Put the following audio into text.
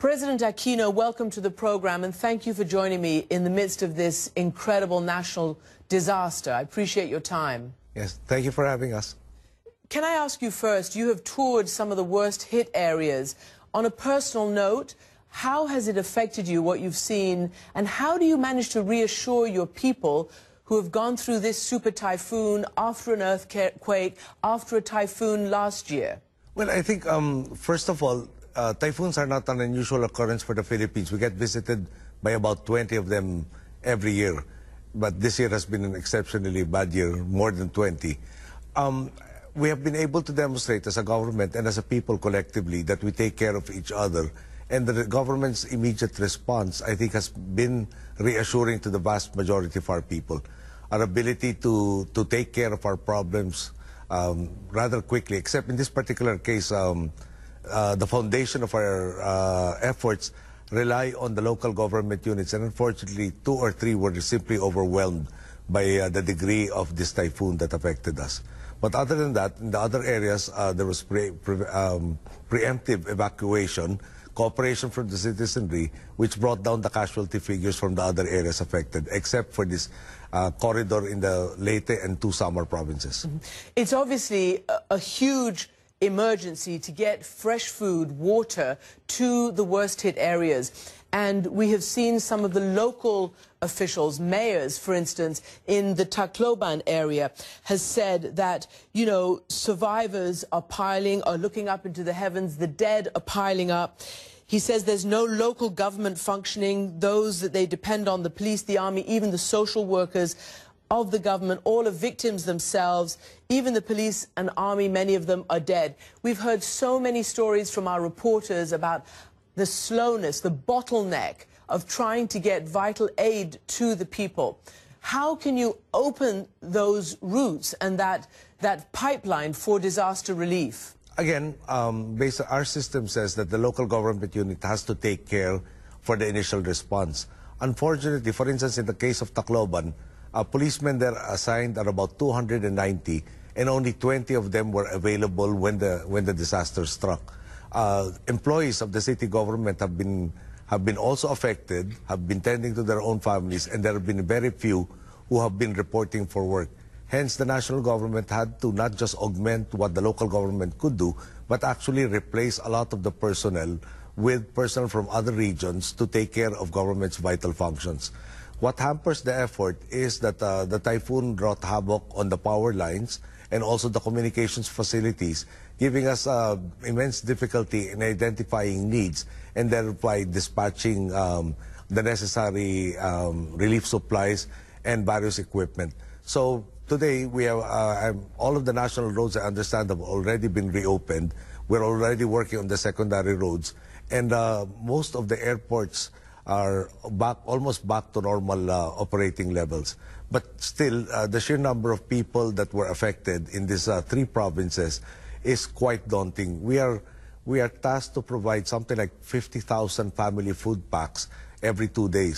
President Aquino, welcome to the program, and thank you for joining me in the midst of this incredible national disaster. I appreciate your time. Yes, thank you for having us. Can I ask you first, you have toured some of the worst hit areas. On a personal note, how has it affected you, what you've seen, and how do you manage to reassure your people who have gone through this super typhoon after an earthquake, after a typhoon last year? Well, I think, first of all, typhoons are not an unusual occurrence for the Philippines. We get visited by about 20 of them every year. But this year has been an exceptionally bad year, more than 20. We have been able to demonstrate as a government and as a people collectively that we take care of each other. And the government's immediate response, I think, has been reassuring to the vast majority of our people. Our ability to take care of our problems rather quickly, except in this particular case, the foundation of our efforts rely on the local government units, and unfortunately 2 or 3 were simply overwhelmed by the degree of this typhoon that affected us. But other than that, in the other areas, there was preemptive evacuation, cooperation from the citizenry, which brought down the casualty figures from the other areas affected, except for this corridor in the Leyte and 2 Samar provinces. It's obviously a huge emergency to get fresh food, water to the worst hit areas. And we have seen some of the local officials, mayors, for instance, in the Tacloban area, has said that, you know, survivors are looking up into the heavens, the dead are piling up. He says there's no local government functioning, those that they depend on, the police, the army, even the social workers of the government, all are victims themselves. Even the police and army, many of them are dead. We've heard so many stories from our reporters about the slowness, the bottleneck of trying to get vital aid to the people. How can you open those routes and that pipeline for disaster relief? Again, our system says that the local government unit has to take care for the initial response. Unfortunately, for instance, in the case of Tacloban, policemen there assigned are about 290, and only 20 of them were available when the disaster struck. Employees of the city government have been also affected, have been tending to their own families, and there have been very few who have been reporting for work. Hence, the national government had to not just augment what the local government could do, but actually replace a lot of the personnel with personnel from other regions to take care of government's vital functions. What hampers the effort is that the typhoon wrought havoc on the power lines and also the communications facilities, giving us immense difficulty in identifying needs and thereby dispatching the necessary relief supplies and various equipment. So today we have all of the national roads, I understand, have already been reopened. We're already working on the secondary roads, and most of the airports are almost back to normal operating levels. But still, the sheer number of people that were affected in these 3 provinces is quite daunting. We are tasked to provide something like 50,000 family food packs every 2 days.